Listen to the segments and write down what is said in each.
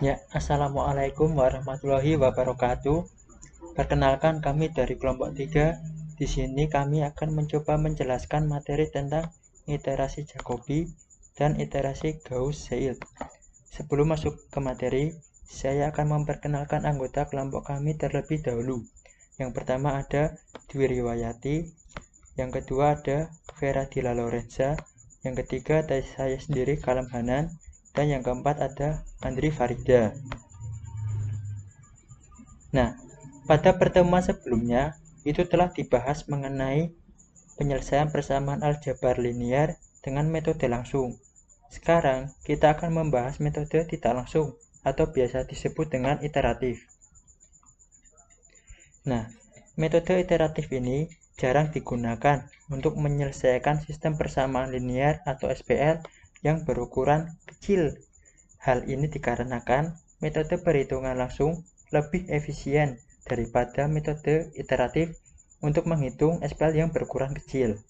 Ya, Assalamualaikum warahmatullahi wabarakatuh. Perkenalkan kami dari kelompok 3. Di sini kami akan mencoba menjelaskan materi tentang iterasi Jacobi dan iterasi Gauss-Seidel. Sebelum masuk ke materi, saya akan memperkenalkan anggota kelompok kami terlebih dahulu. Yang pertama ada Dwi Riwayati, yang kedua ada Vera Dila Lorenza, yang ketiga ada saya sendiri Kalam Hanan, dan yang keempat ada Andri Farida. Nah, pada pertemuan sebelumnya itu telah dibahas mengenai penyelesaian persamaan aljabar linear dengan metode langsung. Sekarang kita akan membahas metode tidak langsung atau biasa disebut dengan iteratif. Nah, metode iteratif ini jarang digunakan untuk menyelesaikan sistem persamaan linear atau SPL yang berukuran kecil. Hal ini dikarenakan metode perhitungan langsung lebih efisien daripada metode iteratif untuk menghitung SPL yang berukuran kecil.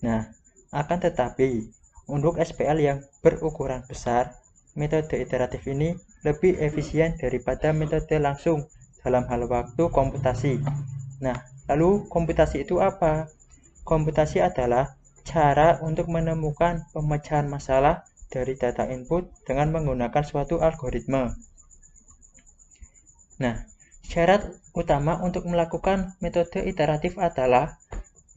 Nah, akan tetapi untuk SPL yang berukuran besar, metode iteratif ini lebih efisien daripada metode langsung dalam hal waktu komputasi. Nah, lalu komputasi itu apa? Komputasi adalah cara untuk menemukan pemecahan masalah dari data input dengan menggunakan suatu algoritma. Nah, syarat utama untuk melakukan metode iteratif adalah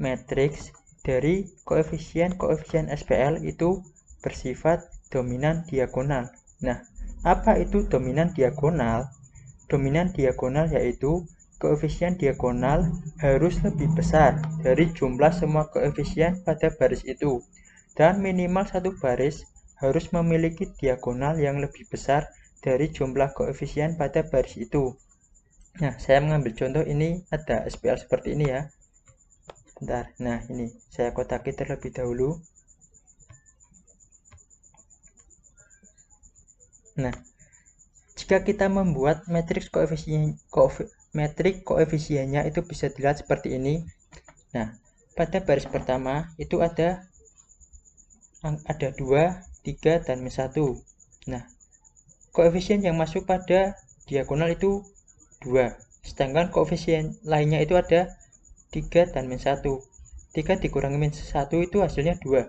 matriks dari koefisien-koefisien SPL itu bersifat dominan diagonal. Nah, apa itu dominan diagonal? Dominan diagonal yaitu koefisien diagonal harus lebih besar dari jumlah semua koefisien pada baris itu, dan minimal satu baris harus memiliki diagonal yang lebih besar dari jumlah koefisien pada baris itu. Nah, saya mengambil contoh ini ada SPL seperti ini ya. Bentar, nah ini saya kotaki terlebih dahulu. Nah, jika kita membuat matriks koefisiennya itu bisa dilihat seperti ini. Nah, pada baris pertama itu ada 2, 3, dan min 1. Nah, koefisien yang masuk pada diagonal itu 2. Sedangkan koefisien lainnya itu ada 3 dan min 1. 3 dikurangi min 1 itu hasilnya 2.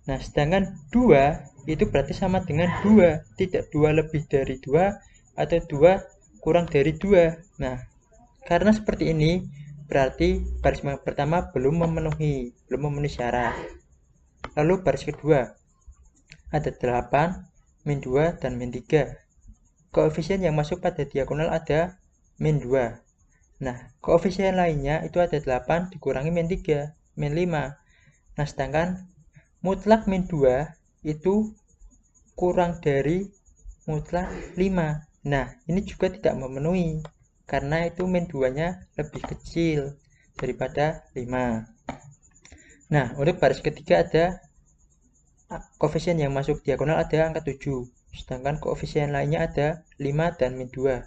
Nah, sedangkan 2 itu berarti sama dengan 2. Tidak 2 lebih dari 2 atau 2 kurang dari 2. Nah, karena seperti ini berarti baris pertama belum memenuhi syarat. Lalu baris kedua ada 8, min 2, dan min 3. Koefisien yang masuk pada diagonal ada min 2. Nah, koefisien lainnya itu ada 8 dikurangi min 3, min 5. Nah, sedangkan mutlak min 2 itu kurang dari mutlak 5. Nah, ini juga tidak memenuhi karena itu min 2-nya lebih kecil daripada 5. Nah, untuk baris ketiga ada koefisien yang masuk diagonal ada angka 7. Sedangkan koefisien lainnya ada 5 dan min 2.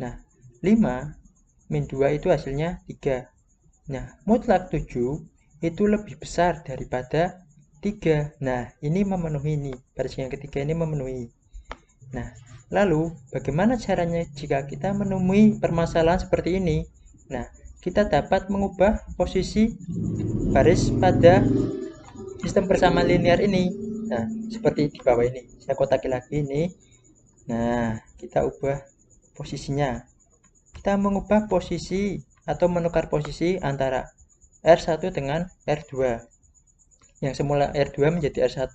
Nah, 5 min 2 itu hasilnya 3. Nah, mutlak 7 itu lebih besar daripada 3. Nah, ini memenuhi ini. Baris yang ketiga ini memenuhi. Nah, lalu bagaimana caranya jika kita menemui permasalahan seperti ini? Nah, kita dapat mengubah posisi baris pada sistem persamaan linear ini. Nah, seperti di bawah ini. Saya kotaki lagi ini. Nah, kita ubah posisinya. Kita mengubah posisi atau menukar posisi antara R1 dengan R2. Yang semula R2 menjadi R1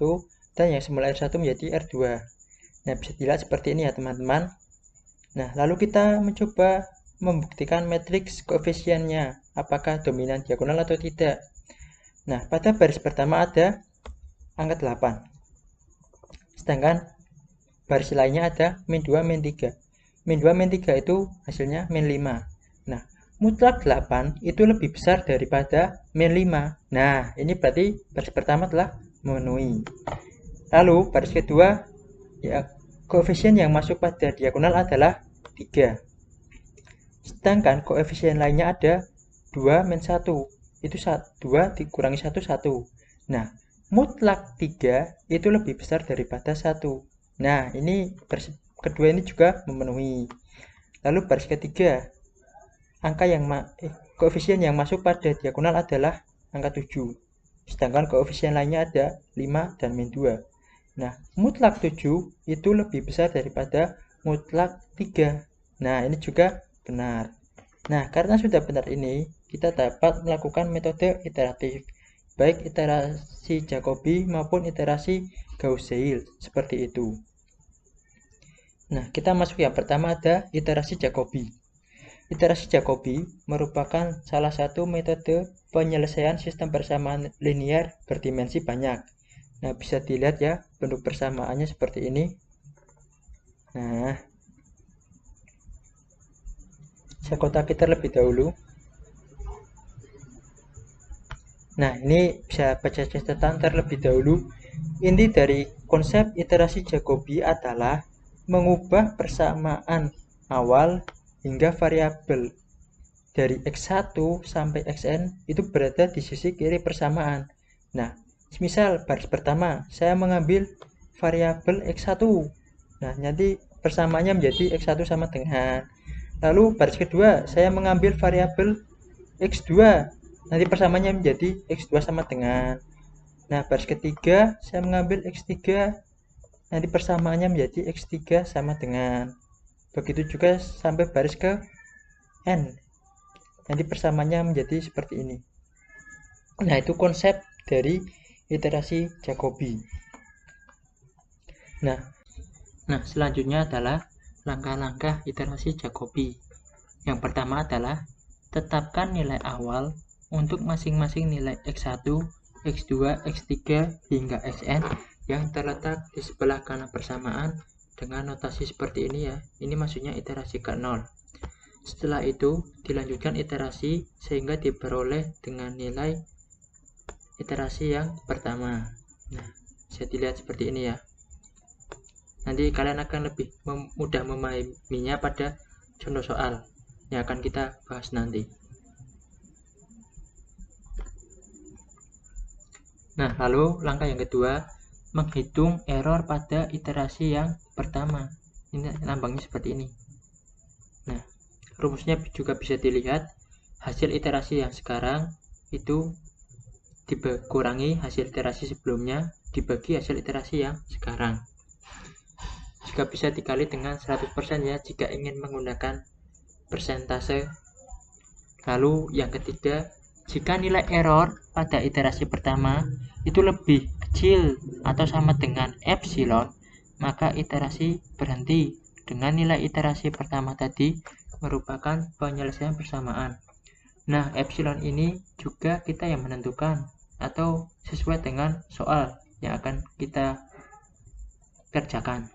dan yang semula R1 menjadi R2. Nah, bisa dilihat seperti ini ya teman-teman. Nah, lalu kita mencoba membuktikan matriks koefisiennya apakah dominan diagonal atau tidak. Nah, pada baris pertama ada angka 8. Sedangkan baris lainnya ada min 2, min 3. Min 2, min 3 itu hasilnya min 5. Nah, mutlak 8 itu lebih besar daripada min 5. Nah, ini berarti baris pertama telah memenuhi. Lalu, baris kedua, ya, koefisien yang masuk pada diagonal adalah 3. Sedangkan koefisien lainnya ada 2, min 1. Itu 2 dikurangi 1, 1. Nah, mutlak 3 itu lebih besar daripada 1. Nah, ini kedua ini juga memenuhi. Lalu baris ketiga, koefisien yang masuk pada diagonal adalah angka 7. Sedangkan koefisien lainnya ada 5 dan min 2. Nah, mutlak 7 itu lebih besar daripada mutlak 3. Nah, ini juga benar. Nah, karena sudah benar ini, kita dapat melakukan metode iteratif, baik iterasi Jacobi maupun iterasi Gauss-Seidel, seperti itu. Nah, kita masuk yang pertama, ada iterasi Jacobi. Iterasi Jacobi merupakan salah satu metode penyelesaian sistem persamaan linear berdimensi banyak. Nah, bisa dilihat ya, bentuk persamaannya seperti ini. Nah, saya kotaki terlebih dahulu. Nah, ini bisa baca catatan terlebih dahulu. Inti dari konsep iterasi Jacobi adalah mengubah persamaan awal hingga variabel dari X1 sampai Xn itu berada di sisi kiri persamaan. Nah, misal baris pertama saya mengambil variabel X1. Nah, nanti persamaannya menjadi X1 sama dengan. Lalu baris kedua saya mengambil variabel X2. Nanti persamaannya menjadi X2 sama dengan. Nah, baris ketiga saya mengambil X3. Nanti persamaannya menjadi X3 sama dengan. Begitu juga sampai baris ke N. Nanti persamaannya menjadi seperti ini. Nah, itu konsep dari iterasi Jacobi. Nah, selanjutnya adalah langkah-langkah iterasi Jacobi. Yang pertama adalah tetapkan nilai awal untuk masing-masing nilai X1, X2, X3 hingga Xn yang terletak di sebelah kanan persamaan dengan notasi seperti ini ya. Ini maksudnya iterasi ke 0. Setelah itu dilanjutkan iterasi sehingga diperoleh dengan nilai iterasi yang pertama. Nah, bisa dilihat seperti ini ya. Nanti kalian akan lebih mudah memahaminya pada contoh soal yang akan kita bahas nanti. Nah, lalu langkah yang kedua, menghitung error pada iterasi yang pertama. Ini lambangnya seperti ini. Nah, rumusnya juga bisa dilihat. Hasil iterasi yang sekarang itu dikurangi hasil iterasi sebelumnya dibagi hasil iterasi yang sekarang. Juga bisa dikali dengan 100% ya jika ingin menggunakan persentase. Lalu yang ketiga, jika nilai error pada iterasi pertama itu lebih kecil atau sama dengan epsilon, maka iterasi berhenti. Dengan nilai iterasi pertama tadi merupakan penyelesaian persamaan. Nah, epsilon ini juga kita yang menentukan atau sesuai dengan soal yang akan kita kerjakan.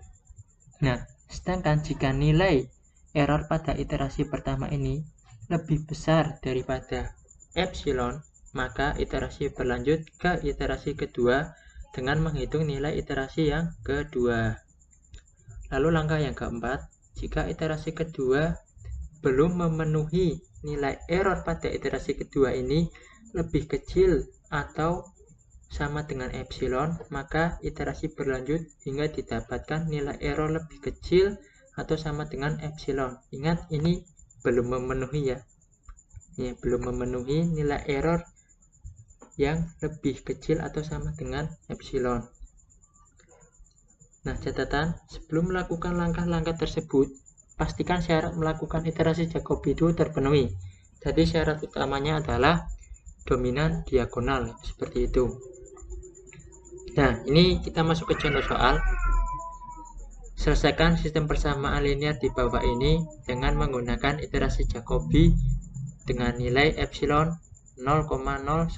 Nah, sedangkan jika nilai error pada iterasi pertama ini lebih besar daripada epsilon, maka iterasi berlanjut ke iterasi kedua dengan menghitung nilai iterasi yang kedua. Lalu langkah yang keempat, jika iterasi kedua belum memenuhi nilai error pada iterasi kedua ini lebih kecil atau sama dengan epsilon, maka iterasi berlanjut hingga didapatkan nilai error lebih kecil atau sama dengan epsilon. Ingat, ini belum memenuhi ya. Ya, belum memenuhi nilai error yang lebih kecil atau sama dengan epsilon. Nah, catatan, sebelum melakukan langkah-langkah tersebut, pastikan syarat melakukan iterasi Jacobi itu terpenuhi. Jadi syarat utamanya adalah dominan diagonal, seperti itu. Nah, ini kita masuk ke contoh soal. Selesaikan sistem persamaan linear di bawah ini dengan menggunakan iterasi Jacobi dengan nilai epsilon 0,01%.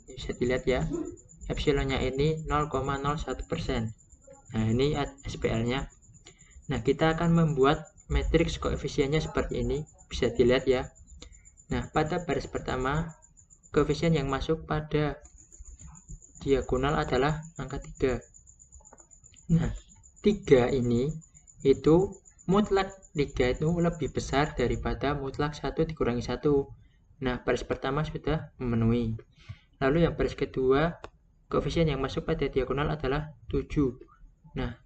Bisa dilihat ya, epsilonnya ini 0,01%. Nah, ini SPL-nya. Nah, kita akan membuat matriks koefisiennya seperti ini. Bisa dilihat ya. Nah, pada baris pertama, koefisien yang masuk pada diagonal adalah angka 3. Nah, 3 ini itu mutlak 3 itu lebih besar daripada mutlak 1 dikurangi 1. Nah, baris pertama sudah memenuhi. Lalu yang baris kedua, koefisien yang masuk pada diagonal adalah 7. Nah,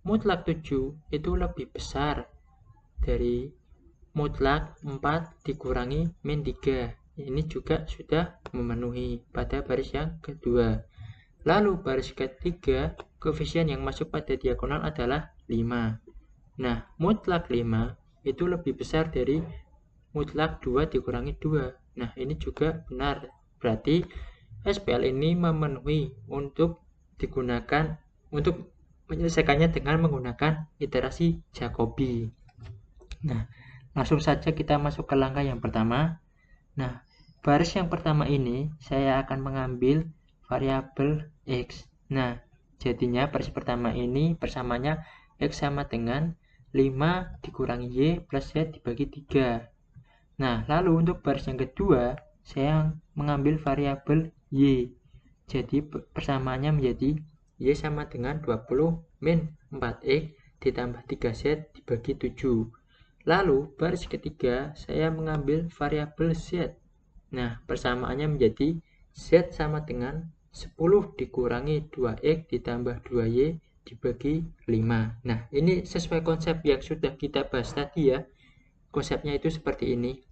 mutlak 7 itu lebih besar dari mutlak 4 dikurangi min 3. Ini juga sudah memenuhi pada baris yang kedua. Lalu baris ketiga, koefisien yang masuk pada diagonal adalah 5. Nah, mutlak 5 itu lebih besar dari mutlak 2 dikurangi 2. Nah, ini juga benar. Berarti SPL ini memenuhi untuk digunakan untuk menyelesaikannya dengan menggunakan iterasi Jacobi. Nah, langsung saja kita masuk ke langkah yang pertama. Nah, baris yang pertama ini saya akan mengambil variabel X. Nah, jadinya baris pertama ini persamanya X sama dengan 5 dikurangi Y plus Z dibagi 3. Nah, lalu untuk baris yang kedua, saya mengambil variabel Y. Jadi, persamaannya menjadi Y sama dengan 20 min 4X ditambah 3Z dibagi 7. Lalu, baris ketiga, saya mengambil variabel Z. Nah, persamaannya menjadi Z sama dengan 10 dikurangi 2X ditambah 2Y dibagi 5. Nah, ini sesuai konsep yang sudah kita bahas tadi ya. Konsepnya itu seperti ini.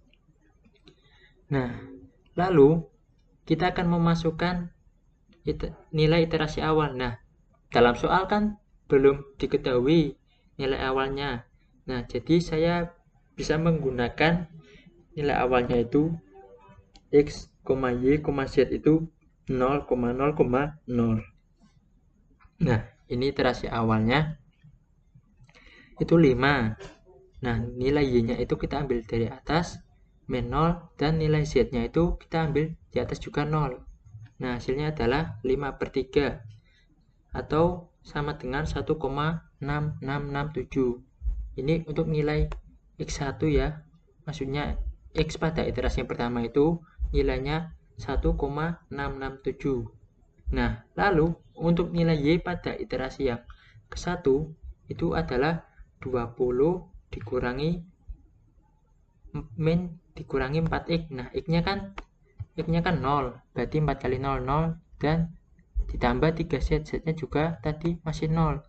Nah, lalu kita akan memasukkan nilai iterasi awal. Nah, dalam soal kan belum diketahui nilai awalnya. Nah, jadi saya bisa menggunakan nilai awalnya itu X, Y, Z itu 0,0,0. Nah, ini iterasi awalnya itu 5. Nah, nilai Y-nya itu kita ambil dari atas, min 0, dan nilai Z-nya itu kita ambil di atas juga 0. Nah, hasilnya adalah 5/3, atau sama dengan 1,6667. Ini untuk nilai X1 ya, maksudnya X pada iterasi yang pertama itu nilainya 1,667. Nah, lalu untuk nilai Y pada iterasi yang ke-1 itu adalah 20 dikurangi min dikurangi 4X. Nah, X-nya kan 0, berarti 4 kali 0, 0, dan ditambah 3Z, Z-nya juga tadi masih 0.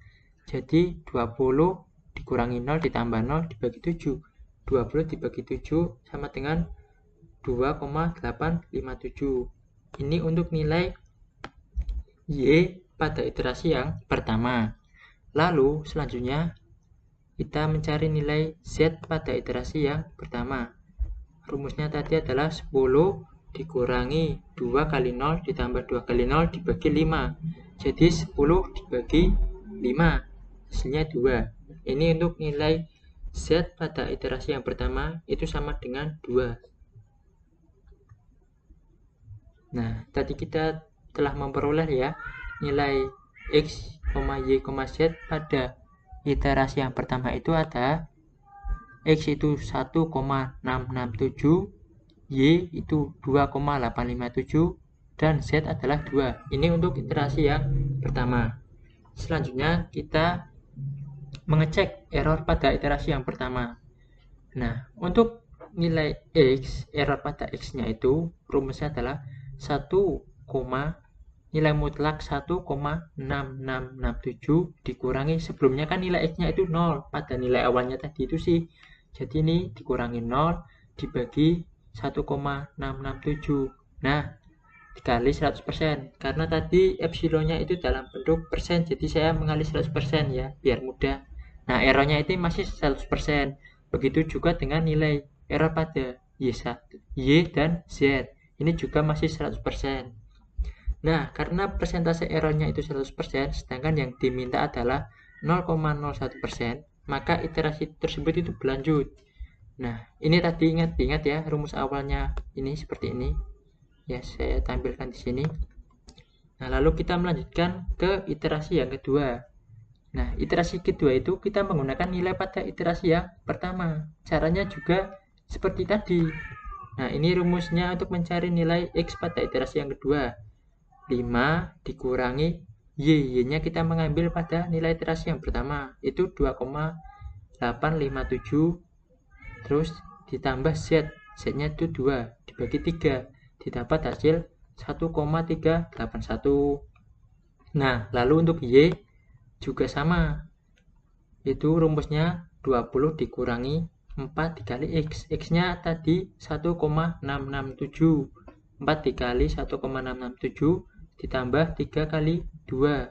Jadi 20 dikurangi 0 ditambah 0 dibagi 7. 20 dibagi 7 sama dengan 2,857. Ini untuk nilai Y pada iterasi yang pertama. Lalu selanjutnya kita mencari nilai Z pada iterasi yang pertama. Rumusnya tadi adalah 10 dikurangi 2 kali 0 ditambah 2 kali 0 dibagi 5. Jadi 10 dibagi 5, hasilnya 2. Ini untuk nilai Z pada iterasi yang pertama itu sama dengan 2. Nah, tadi kita telah memperoleh ya nilai X, Y, Z pada iterasi yang pertama itu ada X itu 1,667, Y itu 2,857, dan Z adalah 2. Ini untuk iterasi yang pertama. Selanjutnya kita mengecek error pada iterasi yang pertama. Nah, untuk nilai X, error pada X-nya itu rumusnya adalah 1, nilai mutlak 1,6667 dikurangi, sebelumnya kan nilai X-nya itu 0 pada nilai awalnya tadi itu sih. Jadi ini dikurangi 0 dibagi 1,667. Nah, dikali 100%. Karena tadi epsilonnya itu dalam bentuk persen, jadi saya mengali 100% ya, biar mudah. Nah, errornya itu masih 100%. Begitu juga dengan nilai error pada Y dan Z. Ini juga masih 100%. Nah, karena persentase errornya itu 100%, sedangkan yang diminta adalah 0,01%, maka iterasi tersebut itu berlanjut. Nah, ini tadi ingat ya, rumus awalnya ini seperti ini. Ya, saya tampilkan di sini. Nah, lalu kita melanjutkan ke iterasi yang kedua. Nah, iterasi kedua itu kita menggunakan nilai pada iterasi yang pertama. Caranya juga seperti tadi. Nah, ini rumusnya untuk mencari nilai X pada iterasi yang kedua. 5 dikurangi Y-nya kita mengambil pada nilai iterasi yang pertama, itu 2,857, terus ditambah Z, Z-nya itu 2, dibagi 3, didapat hasil 1,381. Nah, lalu untuk Y juga sama, itu rumusnya 20 dikurangi 4 dikali X. X-nya tadi 1,667. 4 dikali 1,667 ditambah 3 kali 2.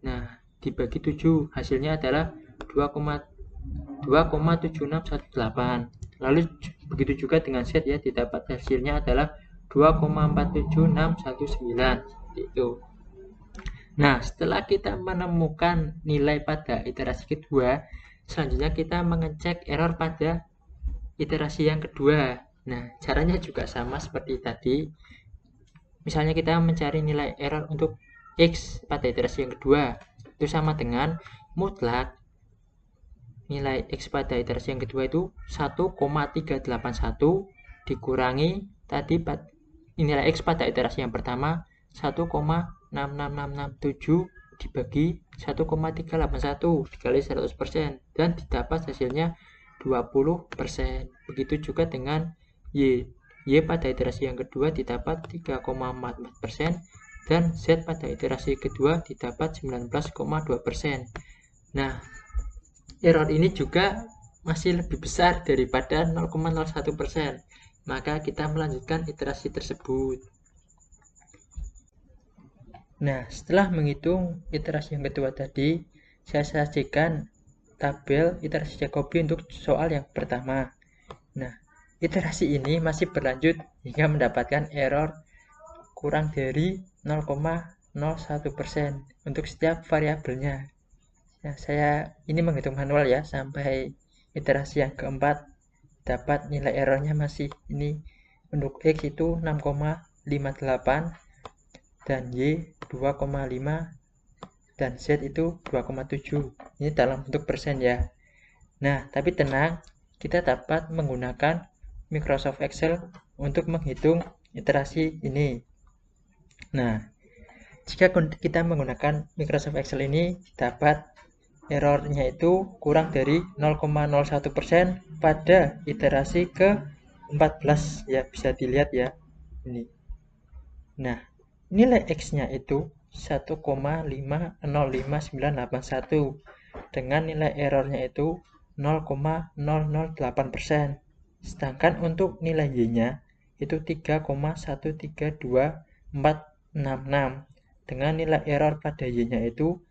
Nah, dibagi 7. Hasilnya adalah 2,7618. Lalu begitu juga dengan Z ya, didapat hasilnya adalah 2,47619. Itu. Nah, setelah kita menemukan nilai pada iterasi kedua, selanjutnya kita mengecek error pada iterasi yang kedua. Nah, caranya juga sama seperti tadi. Misalnya kita mencari nilai error untuk X pada iterasi yang kedua, itu sama dengan mutlak nilai X pada iterasi yang kedua itu 1,381 dikurangi tadi nilai X pada iterasi yang pertama 1,66667 dibagi 1,381 dikali 100% dan didapat hasilnya 20%. Begitu juga dengan Y. Y pada iterasi yang kedua didapat 3,44% dan Z pada iterasi kedua didapat 19,2%. Nah, error ini juga masih lebih besar daripada 0,01%. Maka kita melanjutkan iterasi tersebut. Nah, setelah menghitung iterasi yang kedua tadi, saya sajikan tabel iterasi Jacobi untuk soal yang pertama. Nah, iterasi ini masih berlanjut hingga mendapatkan error kurang dari 0,01% untuk setiap variabelnya. Nah, saya ini menghitung manual ya, sampai iterasi yang keempat dapat nilai errornya masih ini. Untuk X itu 6,58 dan Y 2,5 dan Z itu 2,7. Ini dalam bentuk persen ya. Nah, tapi tenang, kita dapat menggunakan Microsoft Excel untuk menghitung iterasi ini. Nah, jika kita menggunakan Microsoft Excel ini, dapat errornya itu kurang dari 0,01% pada iterasi ke-14 ya, bisa dilihat ya ini. Nah, nilai X-nya itu 1,505981 dengan nilai errornya itu 0,008%. Sedangkan untuk nilai Y-nya itu 3,132466 dengan nilai error pada Y-nya itu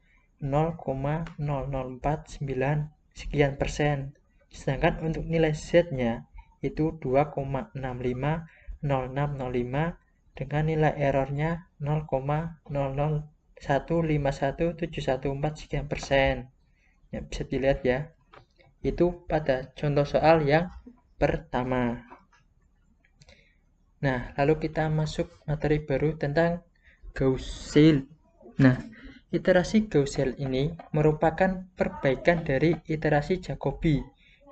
0,0049 sekian persen. Sedangkan untuk nilai Z-nya itu 2,650605 dengan nilai errornya 0,00151714 sekian persen. Ya, bisa dilihat ya. Itu pada contoh soal yang pertama. Nah, lalu kita masuk materi baru tentang Gauss-Seidel. Nah, iterasi Gauss-Seidel ini merupakan perbaikan dari iterasi Jacobi.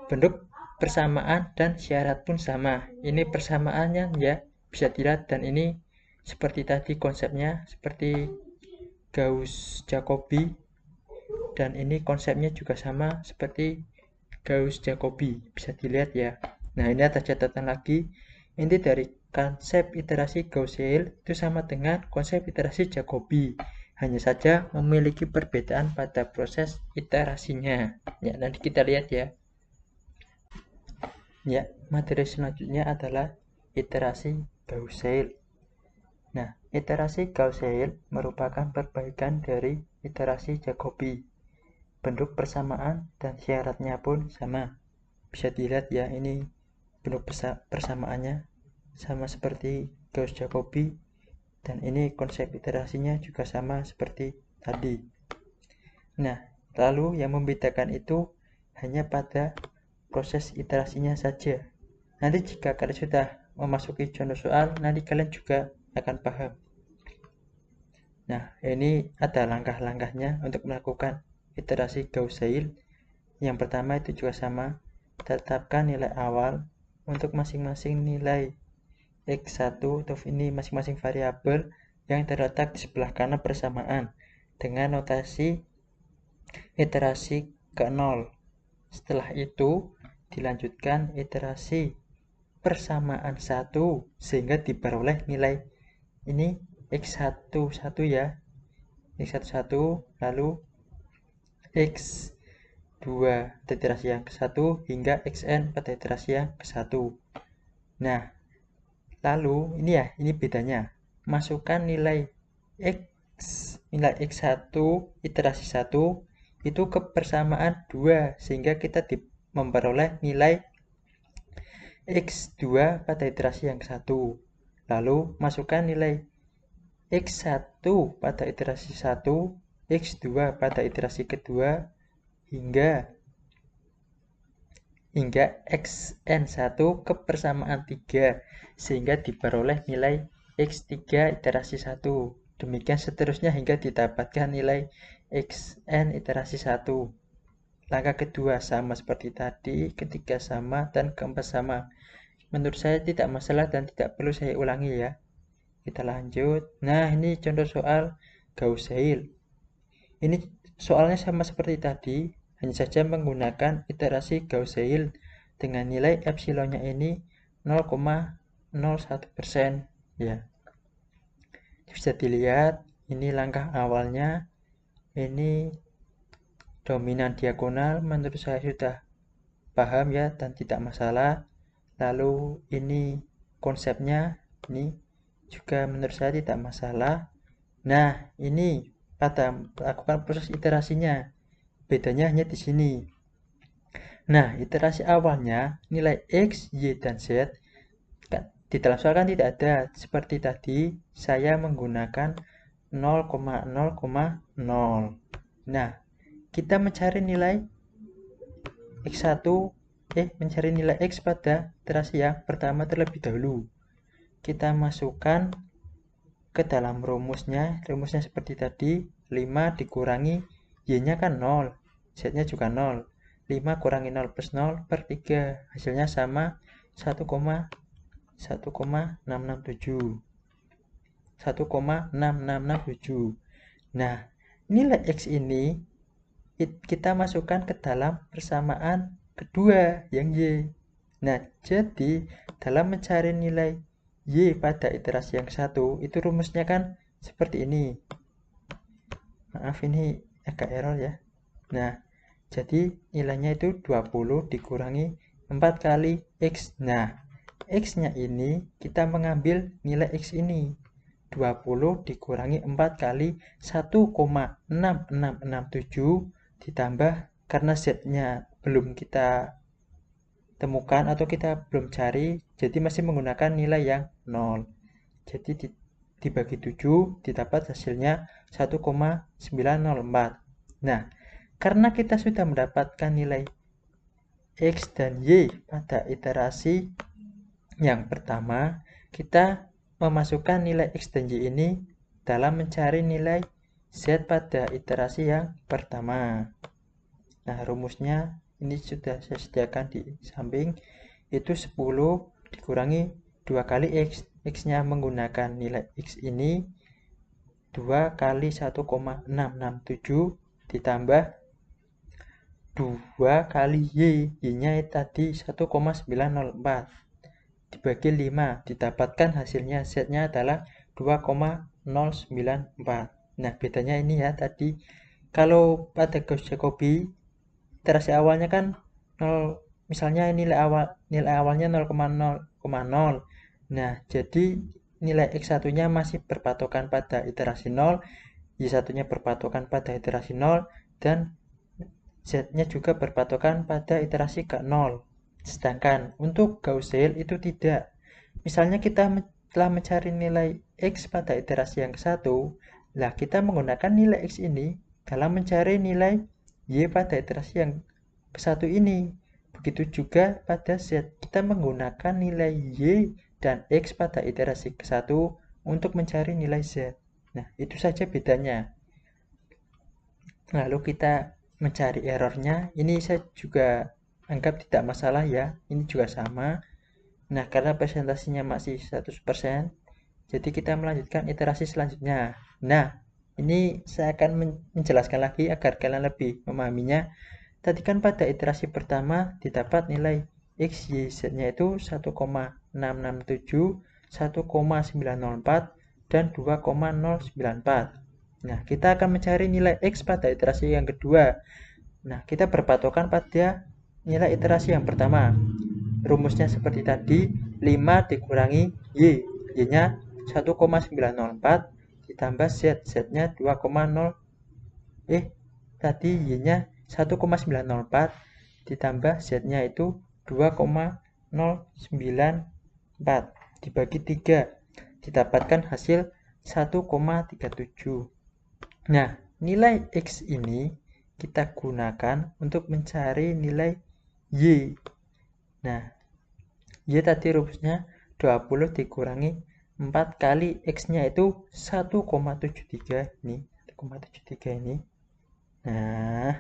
Bentuk persamaan dan syarat pun sama. Ini persamaannya ya, bisa dilihat, dan ini seperti tadi konsepnya seperti Gauss-Jacobi, dan ini konsepnya juga sama seperti Gauss-Jacobi, bisa dilihat ya. Nah, ini ada catatan lagi, inti dari konsep iterasi Gauss-Seidel itu sama dengan konsep iterasi Jacobi, hanya saja memiliki perbedaan pada proses iterasinya. Ya, nanti kita lihat ya. Ya, materi selanjutnya adalah iterasi Gauss-Seidel. Nah, iterasi Gauss-Seidel merupakan perbaikan dari iterasi Jacobi. Bentuk persamaan dan syaratnya pun sama. Bisa dilihat ya, ini bentuk persamaannya sama seperti Gauss-Jacobi, dan ini konsep iterasinya juga sama seperti tadi. Nah, lalu yang membedakan itu hanya pada proses iterasinya saja. Nanti jika kalian sudah memasuki contoh soal, nanti kalian juga akan paham. Nah, ini ada langkah-langkahnya untuk melakukan iterasi Gauss-Seidel. Yang pertama itu juga sama, tetapkan nilai awal untuk masing-masing nilai X1 atau ini masing-masing variabel yang terletak di sebelah kanan persamaan dengan notasi iterasi ke-0. Setelah itu dilanjutkan iterasi persamaan 1 sehingga diperoleh nilai ini X11 ya, X11, lalu X 2 pada iterasi yang ke-1 hingga xn pada iterasi yang ke-1. Nah, lalu ini bedanya. Masukkan nilai x1 iterasi 1 itu ke persamaan 2 sehingga kita memperoleh nilai x2 pada iterasi yang ke-1. Lalu masukkan nilai x1 pada iterasi 1, x2 pada iterasi kedua hingga xn1 ke persamaan 3 sehingga diperoleh nilai x3 iterasi 1. Demikian seterusnya hingga didapatkan nilai xn iterasi 1. Langkah kedua sama seperti tadi, ketiga sama, dan keempat sama. Menurut saya tidak masalah dan tidak perlu saya ulangi ya. Kita lanjut. Nah, ini contoh soal Gauss-Seidel. Ini soalnya sama seperti tadi, hanya saja menggunakan iterasi Gauss-Seidel dengan nilai epsilonnya ini 0,01% ya. Bisa dilihat, ini langkah awalnya, ini dominan diagonal, menurut saya sudah paham ya dan tidak masalah. Lalu ini konsepnya, ini juga menurut saya tidak masalah. Nah, ini pada melakukan proses iterasinya, bedanya hanya di sini. Nah, iterasi awalnya nilai x, y, dan z ditransferkan tidak ada. Seperti tadi, saya menggunakan 0,0,0. Nah, kita mencari nilai x1, mencari nilai x pada iterasi yang pertama terlebih dahulu. Kita masukkan ke dalam rumusnya seperti tadi, 5 dikurangi y-nya kan 0, z-nya juga 0. 5 kurangi 0 plus 0 per 3, hasilnya sama 1,667. Nah, nilai x ini kita masukkan ke dalam persamaan kedua yang y. Nah, jadi dalam mencari nilai y pada iterasi yang satu, itu rumusnya kan seperti ini. Maaf, ini agak error ya. Nah, jadi nilainya itu 20 dikurangi 4 kali x. Nah, x-nya ini kita mengambil nilai x ini. 20 dikurangi 4 kali 1,6667 ditambah karena z-nya belum kita temukan atau kita belum cari, jadi masih menggunakan nilai yang 0. Jadi dibagi 7 didapat hasilnya 1,904. Nah, karena kita sudah mendapatkan nilai x dan y pada iterasi yang pertama, kita memasukkan nilai x dan y ini dalam mencari nilai z pada iterasi yang pertama. Nah, rumusnya ini sudah saya sediakan di samping, itu 10 dikurangi 2 kali x. X-nya menggunakan nilai x ini 2 kali 1,667 ditambah 2 kali y. Y-nya tadi 1,904 dibagi 5, didapatkan hasilnya z-nya adalah 2,094. Nah, bedanya ini ya tadi. Kalau pada Gauss-Jacobi iterasi awalnya kan 0, misalnya nilai awalnya 0,0,0. Nah, jadi nilai x1-nya masih berpatokan pada iterasi 0, y1-nya berpatokan pada iterasi 0, dan z-nya juga berpatokan pada iterasi ke 0. Sedangkan untuk Gauss-Seidel itu tidak. Misalnya kita telah mencari nilai x pada iterasi yang ke-1, lah kita menggunakan nilai x ini dalam mencari nilai y pada iterasi yang ke-1 ini. Begitu juga pada z, kita menggunakan nilai y dan x pada iterasi ke-1 untuk mencari nilai z. Nah, itu saja bedanya. Lalu kita mencari errornya, ini saya juga anggap tidak masalah ya, ini juga sama. Nah, karena presentasinya masih 100%, jadi kita melanjutkan iterasi selanjutnya. Nah, ini saya akan menjelaskan lagi agar kalian lebih memahaminya. Tadi kan pada iterasi pertama didapat nilai x, y, z-nya itu 1,667, 1,904, dan 2,094. Nah, kita akan mencari nilai x pada iterasi yang kedua. Nah, kita berpatokan pada nilai iterasi yang pertama. Rumusnya seperti tadi, 5 dikurangi Y. Y-nya 1,904 ditambah Z. Z-nya 2,0. Tadi Y-nya 1,904 ditambah Z-nya itu 2,094 dibagi 3. Didapatkan hasil 1,37. Nah, nilai X ini kita gunakan untuk mencari nilai Y. Nah, Y tadi rumusnya 20 dikurangi 4 kali X-nya itu 1,73 ini. 1,73 ini. Nah,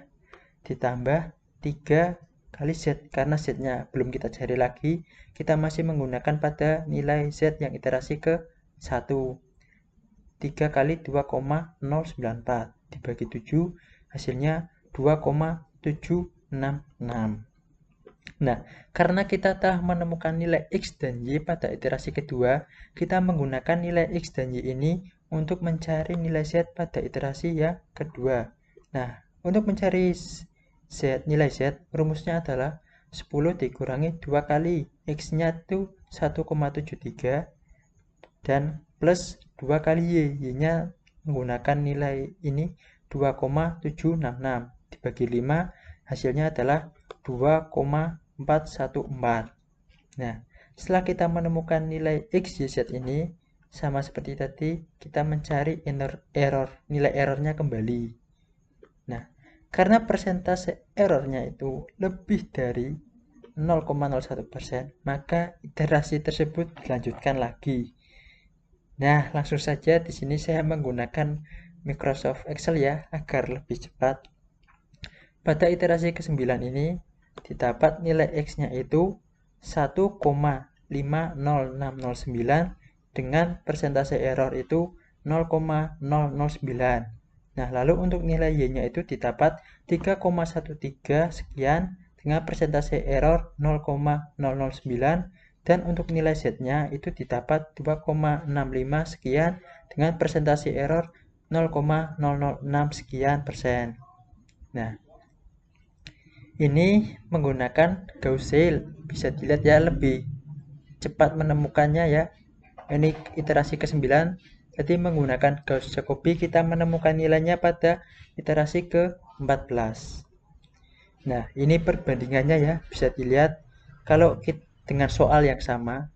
ditambah 3 kali Z. Karena Z-nya belum kita cari lagi, kita masih menggunakan pada nilai Z yang iterasi ke 1. 3 kali 2,094 dibagi 7, hasilnya 2,766. Nah, karena kita telah menemukan nilai X dan Y pada iterasi kedua, kita menggunakan nilai X dan Y ini untuk mencari nilai Z pada iterasi yang kedua. Nah, untuk mencari Z, nilai Z, rumusnya adalah 10 dikurangi 2 kali X-nya itu 1,73 dan plus 2 kali Y. Y-nya menggunakan nilai ini 2,766 dibagi 5, hasilnya adalah 2,414. Nah, setelah kita menemukan nilai X, Y, Z ini sama seperti tadi, kita mencari nilai errornya kembali. Nah, karena persentase errornya itu lebih dari 0,01%, maka iterasi tersebut dilanjutkan lagi. Nah, langsung saja di sini saya menggunakan Microsoft Excel ya, agar lebih cepat. Pada iterasi ke-9 ini, didapat nilai X-nya itu 1,50609 dengan persentase error itu 0,009. Nah, lalu untuk nilai Y-nya itu didapat 3,13 sekian dengan persentase error 0,009. Dan untuk nilai Z-nya itu didapat 2,65 sekian dengan persentase error 0,006 sekian persen. Nah, ini menggunakan Gauss-Seil. Bisa dilihat ya, lebih cepat menemukannya ya. Ini iterasi ke-9. Jadi menggunakan Gauss-Jacobi kita menemukan nilainya pada iterasi ke-14. Nah, ini perbandingannya ya. Bisa dilihat kalau kita dengan soal yang sama,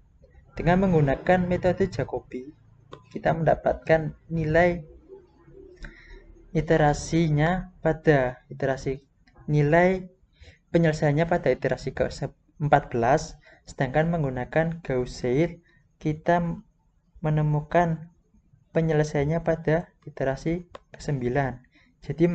dengan menggunakan metode Jacobi, kita mendapatkan nilai iterasinya pada nilai penyelesaiannya pada iterasi ke-14, sedangkan menggunakan Gauss-Seil kita menemukan penyelesaiannya pada iterasi ke-9. Jadi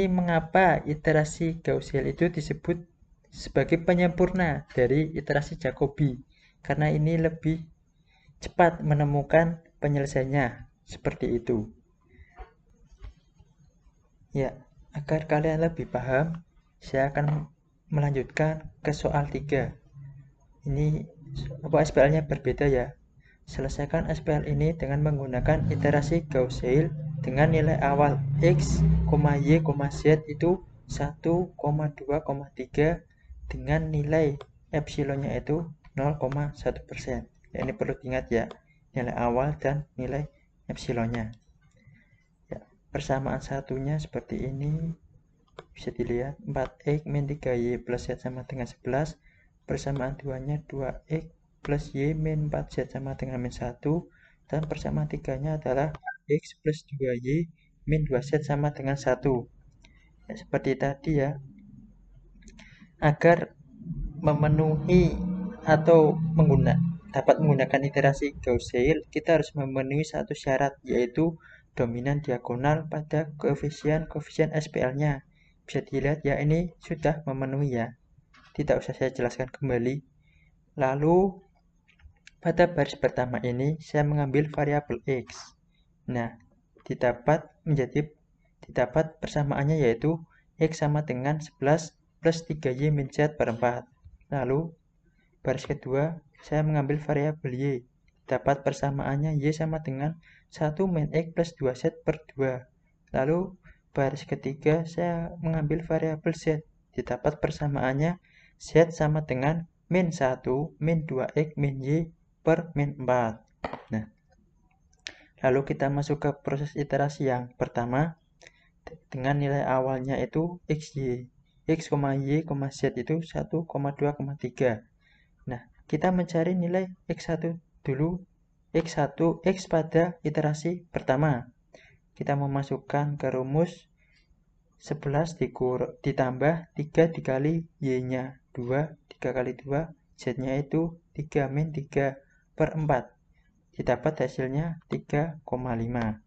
mengapa iterasi Gauss-Seil itu disebut sebagai penyempurna dari iterasi Jacobi? Karena ini lebih cepat menemukan penyelesaiannya. Seperti itu. Ya, agar kalian lebih paham, saya akan melanjutkan ke soal 3. Ini SPL-nya berbeda ya. Selesaikan SPL ini dengan menggunakan iterasi Gauss-Seil dengan nilai awal X, Y, Z itu 1,2,3 dengan nilai epsilonnya itu 0,1%. Ya, ini perlu diingat ya, nilai awal dan nilai epsilonnya. Ya, persamaan satunya seperti ini. Bisa dilihat 4x min 3y plus z sama dengan 11. Persamaan 2-nya 2x plus y min 4z sama dengan min 1. Dan persamaan 3-nya adalah x plus 2y min 2z sama dengan 1. Ya, seperti tadi ya. Agar memenuhi atau dapat menggunakan iterasi Gauss-Seil, kita harus memenuhi satu syarat, yaitu dominan diagonal pada koefisien SPL-nya. Bisa dilihat ya, ini sudah memenuhi ya. Tidak usah saya jelaskan kembali. Lalu pada baris pertama ini saya mengambil variabel X. Nah, didapat persamaannya yaitu X sama dengan 11 plus 3y min z per 4. Lalu baris kedua saya mengambil variabel y. Dapat persamaannya y sama dengan 1 min x plus 2z per 2. Lalu baris ketiga saya mengambil variabel z. Didapat persamaannya z sama dengan min 1, min 2x, min y per min 4. Nah, lalu kita masuk ke proses iterasi yang pertama dengan nilai awalnya itu xy. X, y, z itu 1, 2, 3. Nah, kita mencari nilai x1 dulu. X pada iterasi pertama. Kita memasukkan ke rumus 11 ditambah 3 dikali y-nya 2, 3 kali 2, z-nya itu 3 min 3 per 4. Didapat hasilnya 3,5.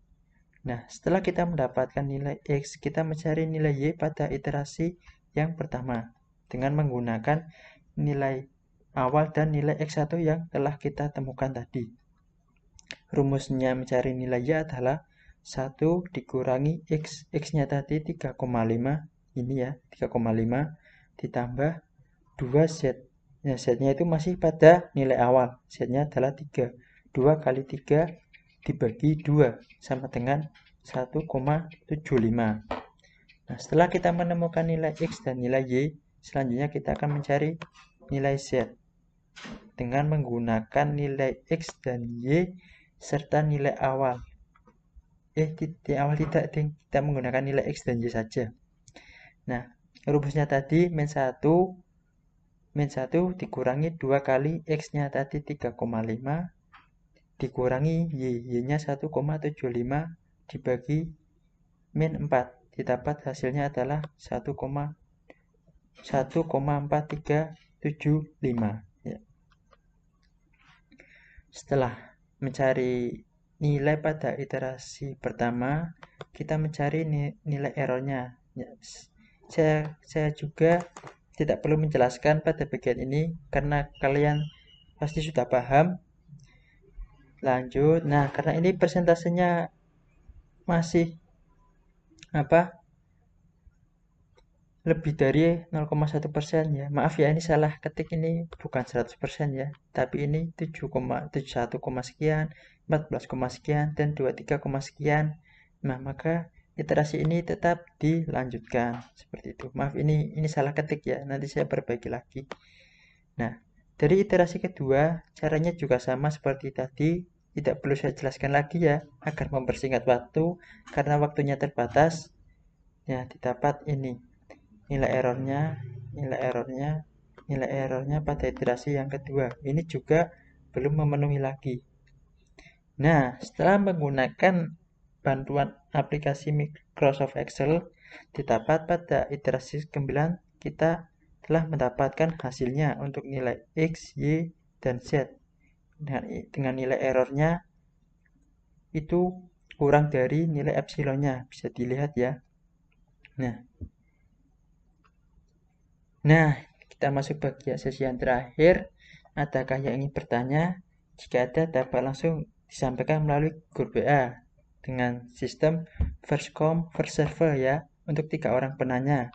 Nah, setelah kita mendapatkan nilai x, kita mencari nilai y pada iterasi yang pertama dengan menggunakan nilai awal dan nilai x1 yang telah kita temukan tadi. Rumusnya mencari nilai y adalah 1 dikurangi x, x-nya tadi 3,5, ini ya, 3,5, ditambah 2z. Nah, z-nya itu masih pada nilai awal, z-nya adalah 3. 2 kali 3 dibagi 2, sama dengan 1,75. Nah, setelah kita menemukan nilai x dan nilai y, selanjutnya kita akan mencari nilai z dengan menggunakan nilai x dan y serta nilai awal. Di awal tidak, ding. Kita menggunakan nilai x dan y saja. Nah, rumusnya tadi min 1 dikurangi 2 kali x-nya tadi 3,5 dikurangi y-nya 1,75 dibagi min 4. Didapat hasilnya adalah 1,4375. Ya. Setelah mencari nilai pada iterasi pertama, kita mencari nilai errornya. Ya, saya juga tidak perlu menjelaskan pada bagian ini karena kalian pasti sudah paham. Lanjut. Nah, karena ini persentasenya masih lebih dari 0,1% ya. Maaf ya, ini salah ketik, ini bukan 100% ya. Tapi ini 7,71, sekian, 14, sekian, dan 23, sekian. Nah, maka iterasi ini tetap dilanjutkan seperti itu. Maaf, ini salah ketik ya. Nanti saya perbaiki lagi. Nah, dari iterasi kedua, caranya juga sama seperti tadi. Tidak perlu saya jelaskan lagi ya, agar mempersingkat waktu karena waktunya terbatas. Ya, didapat ini nilai errornya pada iterasi yang kedua. Ini juga belum memenuhi lagi. Nah, setelah menggunakan bantuan aplikasi Microsoft Excel, didapat pada iterasi 9 kita telah mendapatkan hasilnya untuk nilai x, y, dan z. Dengan nilai errornya itu kurang dari nilai epsilonnya, bisa dilihat ya. Nah, kita masuk bagian sesi yang terakhir. Adakah yang ingin bertanya? Jika ada, dapat langsung disampaikan melalui grup WA dengan sistem first come first serve ya, untuk 3 orang penanya.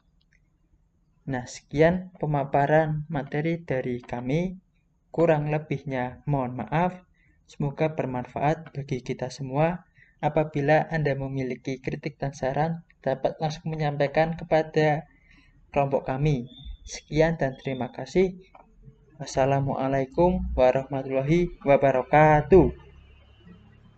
Nah, sekian pemaparan materi dari kami. Kurang lebihnya mohon maaf. Semoga bermanfaat bagi kita semua. Apabila Anda memiliki kritik dan saran, dapat langsung menyampaikan kepada kelompok kami. Sekian dan terima kasih. Wassalamualaikum warahmatullahi wabarakatuh.